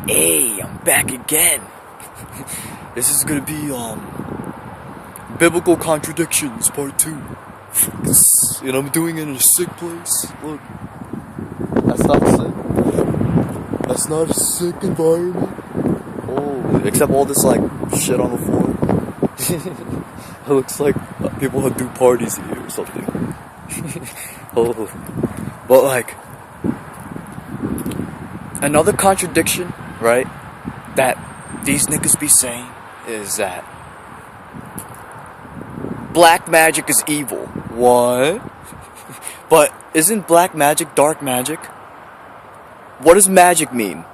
Hey, I'm back again. This is gonna be Biblical Contradictions Part 2. And I'm doing it in a sick place. Look. That's not sick. That's not a sick environment. Oh, except all this like shit on the floor. It looks like people do parties here or something. Oh, but like another contradiction, right, that these niggas be saying is that black magic is evil. What? But isn't black magic dark magic? What does magic mean?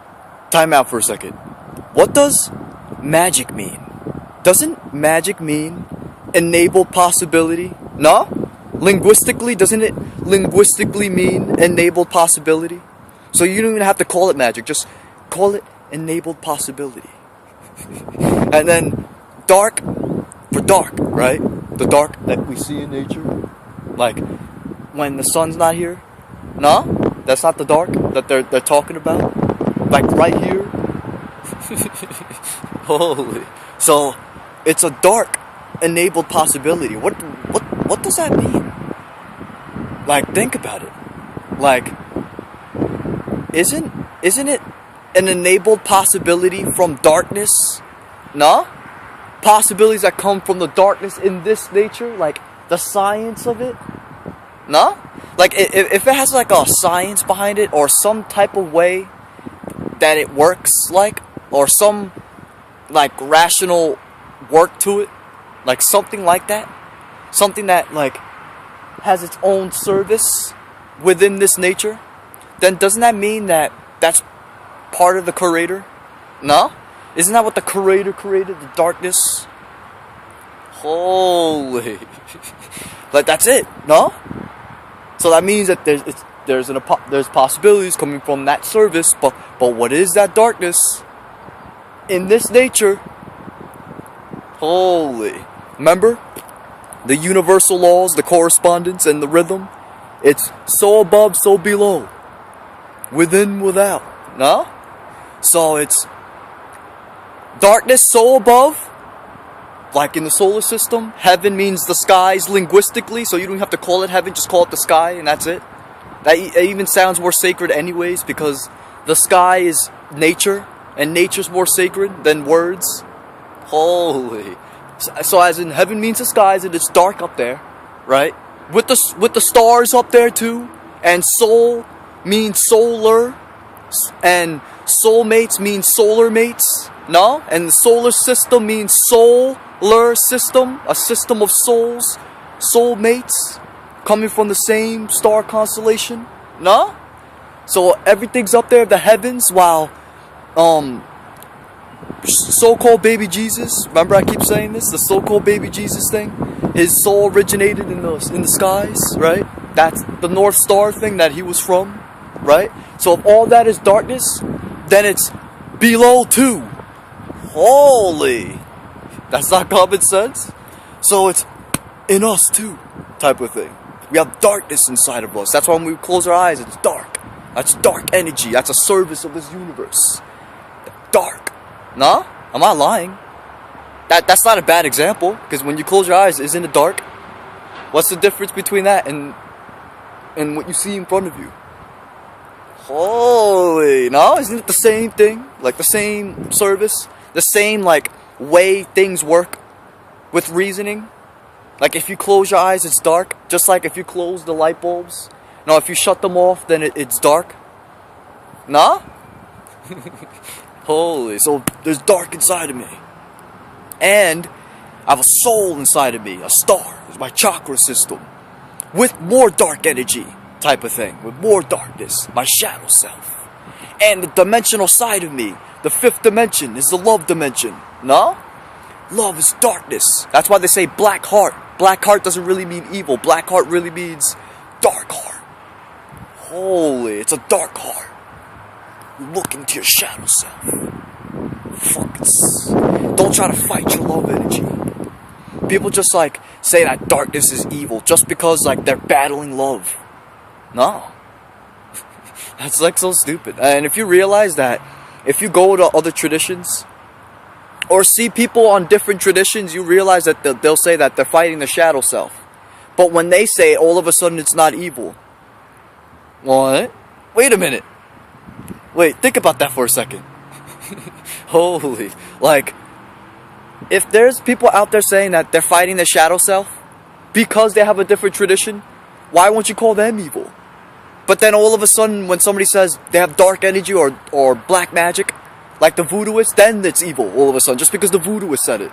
Time out for a second. What does magic mean? Doesn't magic mean enabled possibility? No? Linguistically, doesn't it linguistically mean enabled possibility? So you don't even have to call it magic, just call it enabled possibility. And then dark for dark, right? The dark that we see in nature. Like when the sun's not here. No? That's not the dark that they're talking about. Like right here. Holy. So it's a dark enabled possibility. What does that mean? Like think about it. Like isn't it an enabled possibility from darkness? No? Possibilities that come from the darkness in this nature, like the science of it? No? Like if it has like a science behind it or some type of way that it works like, or some like rational work to it, like something like that, something that like has its own service within this nature, then doesn't that mean that that's part of the creator? No? Isn't that what the creator created, the darkness? Holy. Like that's it, no? So that means that there's possibilities coming from that service, but what is that darkness in this nature? Holy. Remember? The universal laws, the correspondence, and the rhythm. It's so above, so below. Within, without. No? So it's darkness so above, like in the solar system. Heaven means the skies linguistically, so you don't have to call it heaven, just call it the sky, and that's it. That even sounds more sacred anyways, because the sky is nature, and nature's more sacred than words. Holy. So as in heaven means the skies, and it's dark up there, right? With the stars up there too, and soul means solar, and soulmates means solar mates. No? And the solar system means solar system, a system of souls, soulmates, coming from the same star constellation. No? So everything's up there, the heavens, while so-called baby Jesus, remember I keep saying this, the so-called baby Jesus thing, his soul originated in the skies, right? That's the North Star thing that he was from, right? So if all that is darkness, then it's below too. Holy. That's not common sense. So it's in us too, type of thing. We have darkness inside of us. That's why when we close our eyes, it's dark. That's dark energy. That's a service of this universe. Dark. Nah? I'm not lying. That's not a bad example, because when you close your eyes, isn't it dark? What's the difference between that and what you see in front of you? Holy. No? Isn't it the same thing? Like the same service? The same like way things work with reasoning? Like if you close your eyes, it's dark. Just like if you close the light bulbs. No, if you shut them off, then it's dark. Nah? Holy. So there's dark inside of me. And I have a soul inside of me. A star. It's my chakra system. With more dark energy type of thing. With more darkness. My shadow self. And the dimensional side of me. The fifth dimension is the love dimension. No? Love is darkness. That's why they say black heart. Black heart doesn't really mean evil. Black heart really means dark heart. Holy, it's a dark heart. You look into your shadow self. Fuck. Don't try to fight your love energy. People just like say that darkness is evil just because like they're battling love. No. That's like so stupid. And if you realize that if you go to other traditions, or see people on different traditions, you realize that they'll say that they're fighting the shadow self. But when they say it, all of a sudden it's not evil. What? Wait a minute. Wait, think about that for a second. Holy. Like, if there's people out there saying that they're fighting the shadow self because they have a different tradition, why won't you call them evil? But then all of a sudden, when somebody says they have dark energy or black magic, like the voodooists, then it's evil all of a sudden, just because the voodooist said it.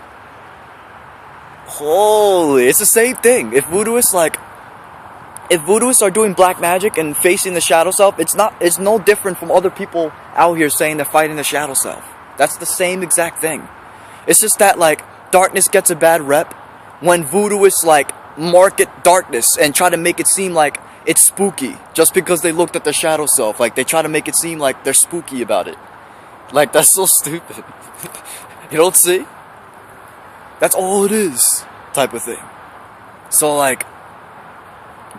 Holy, it's the same thing. If voodooists are doing black magic and facing the shadow self, it's no different from other people out here saying they're fighting the shadow self. That's the same exact thing. It's just that, like, darkness gets a bad rep when voodooists, like, market darkness and try to make it seem like it's spooky just because they looked at the shadow self. Like, they try to make it seem like they're spooky about it. Like, that's so stupid. You don't see? That's all it is, type of thing. So, like,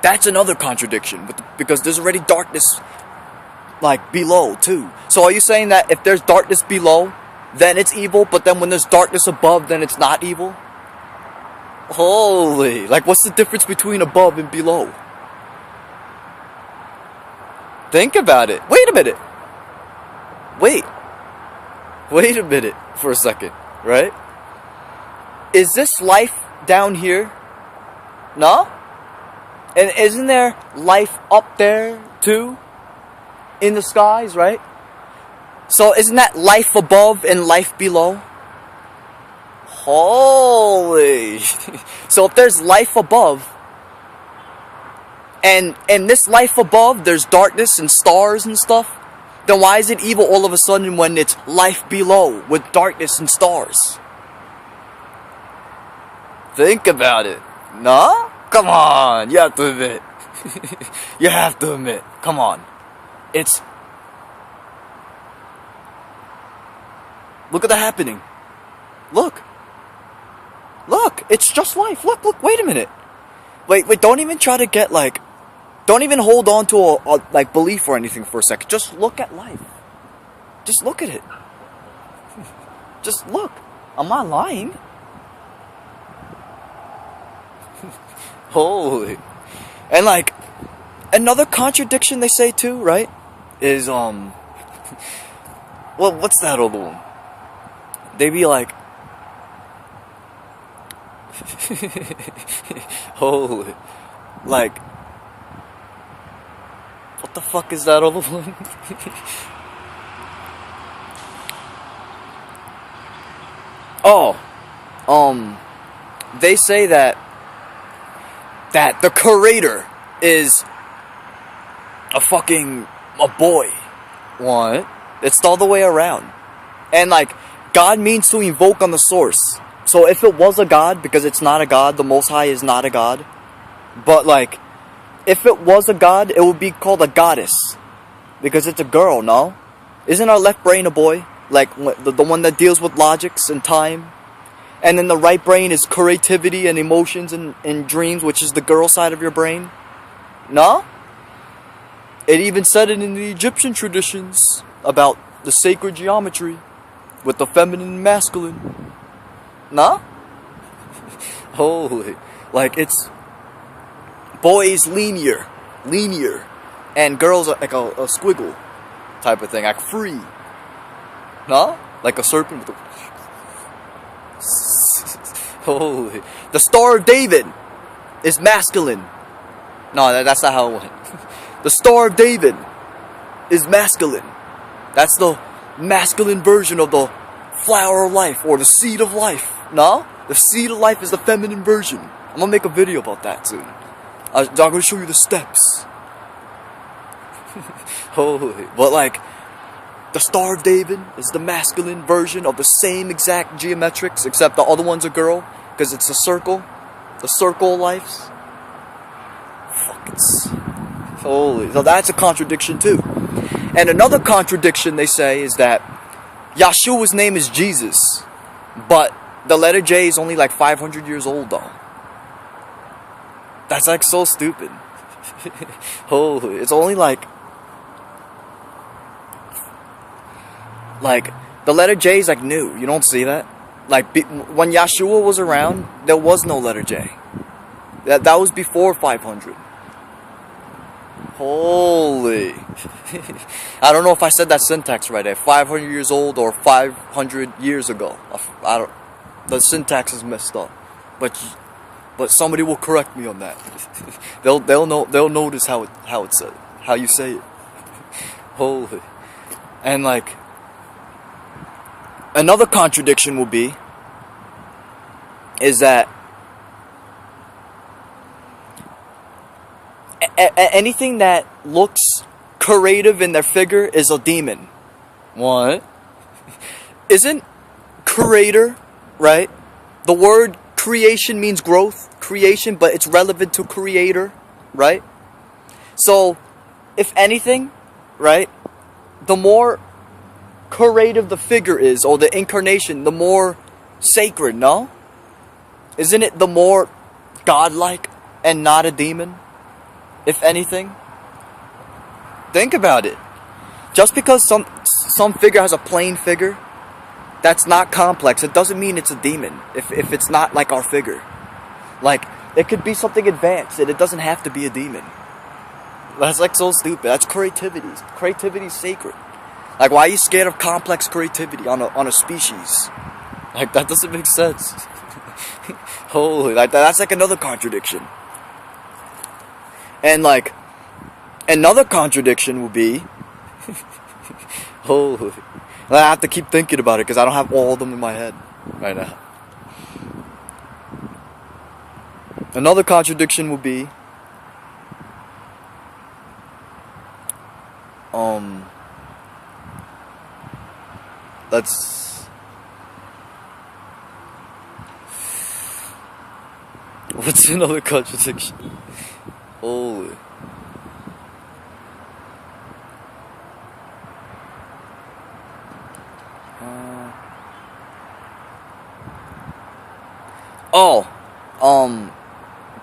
that's another contradiction, because there's already darkness, like, below, too. So are you saying that if there's darkness below, then it's evil, but then when there's darkness above, then it's not evil? Holy, like, what's the difference between above and below? Think about it. Wait a minute. Wait a minute for a second, right? Is this life down here? No? And isn't there life up there too? In the skies, right? So isn't that life above and life below? Holy. So if there's life above, and in this life above there's darkness and stars and stuff, then why is it evil all of a sudden when it's life below with darkness and stars? Think about it. No? Come on, you have to admit. You have to admit. Come on. Look at the happening. Look, it's just life. Look, wait a minute. Wait, don't even try to get, like, don't even hold on to a like, belief or anything for a second. Just look at life. Just look at it. Just look. Am I lying? Holy. And, like, another contradiction they say too, right? Is, well, what's that other one? They be like, holy. Like, what the fuck is that other one? They say that the creator is a boy. What? It's all the way around. And, like, God means to invoke on the source. So if it was a God, because it's not a God, the Most High is not a God. But, like, if it was a God, it would be called a goddess. Because it's a girl, no? Isn't our left brain a boy? Like, the one that deals with logics and time? And then the right brain is creativity and emotions and dreams, which is the girl side of your brain? No? It even said it in the Egyptian traditions about the sacred geometry with the feminine and masculine. No? Holy. Like, it's boys linear, and girls are like a squiggle type of thing, like free. No? Like a serpent with a... Holy. The Star of David is masculine. No, that's not how it went. The Star of David is masculine. That's the masculine version of the flower of life, or the seed of life. No? The seed of life is the feminine version. I'm gonna make a video about that soon. I'm gonna show you the steps. Holy. But, like, the Star of David is the masculine version of the same exact geometrics, except the other one's a girl, because it's a circle. The circle of lives. Fuck, it's... Holy. So that's a contradiction too. And another contradiction they say is that Yeshua's name is Jesus, but the letter J is only like 500 years old though. That's like so stupid. Holy. It's only like... Like, the letter J is like new. You don't see that. Like, when Yeshua was around, there was no letter J. That was before 500. Holy. I don't know if I said that syntax right there. 500 years old or 500 years ago. I don't. The syntax is messed up. But somebody will correct me on that. they'll notice how it said, how you say it. Holy. And like, another contradiction will be is that anything that looks creative in their figure is a demon. What? Isn't creator, right? The word creation means growth, creation, but it's relevant to creator, right? So, if anything, right, the more creative the figure is, or the incarnation, the more sacred, no? Isn't it the more godlike and not a demon? If anything? Think about it. Just because some figure has a plain figure that's not complex, it doesn't mean it's a demon if it's not like our figure. Like, it could be something advanced and it doesn't have to be a demon. That's like so stupid. That's creativity. Creativity is sacred. Like, why are you scared of complex creativity on a species? Like, that doesn't make sense. Holy, like that's like another contradiction. And like, another contradiction will be, holy, I have to keep thinking about it because I don't have all of them in my head right now. Another contradiction will be, what's another contradiction? Holy.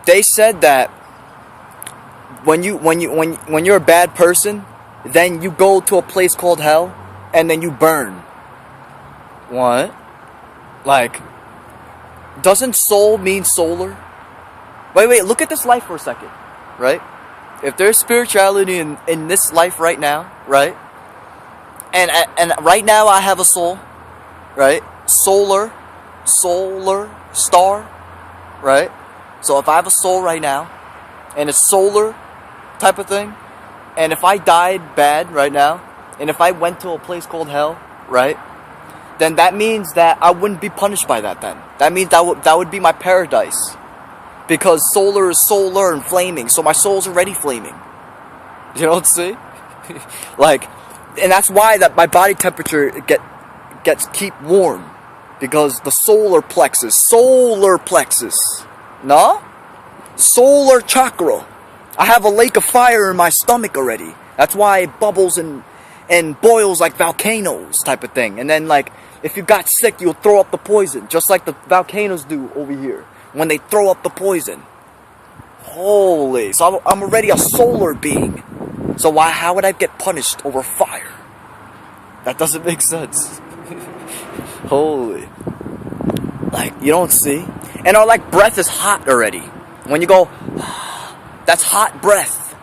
They said that when you're a bad person, then you go to a place called hell, and then you burn. What? Like, doesn't soul mean solar? Wait, look at this life for a second, right? If there's spirituality in this life right now, right? And right now I have a soul, right? Solar star, right? So if I have a soul right now, and it's solar type of thing, and if I died bad right now, and if I went to a place called hell, right? Then that means that I wouldn't be punished by that then. That means that would be my paradise. Because solar is solar and flaming, so my soul's already flaming. You know what I'm saying? Like, and that's why that my body temperature keep warm. Because the solar plexus, no? Solar chakra. I have a lake of fire in my stomach already. That's why it bubbles and boils like volcanoes type of thing. And then like, if you got sick, you'll throw up the poison, just like the volcanoes do over here when they throw up the poison. Holy, so I'm already a solar being. So how would I get punished over fire? That doesn't make sense. Holy. Like, you don't see? And our like breath is hot already. When you go, that's hot breath.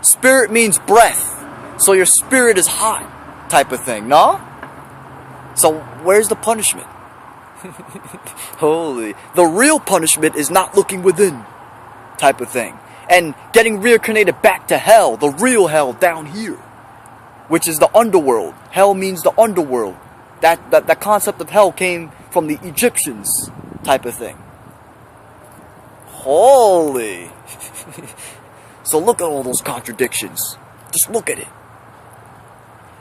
Spirit means breath. So your spirit is hot type of thing, no? So where's the punishment? Holy. The real punishment is not looking within type of thing. And getting reincarnated back to hell, the real hell down here, which is the underworld. Hell means the underworld. That concept of hell came from the Egyptians type of thing. Holy. So look at all those contradictions. Just look at it.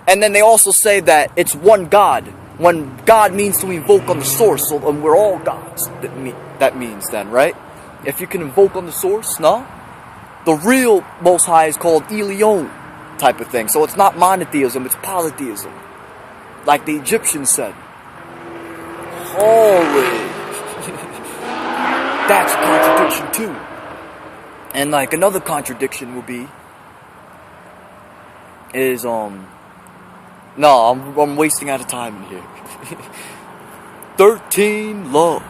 And then they also say that it's one God. When God means to invoke on the source, so we're all gods. That means then, right? If you can invoke on the source, no? The real Most High is called Elyon type of thing. So it's not monotheism, it's polytheism. Like the Egyptians said. Holy. That's a contradiction too. And like another contradiction will be is No, I'm wasting out of time in here. 13 laws.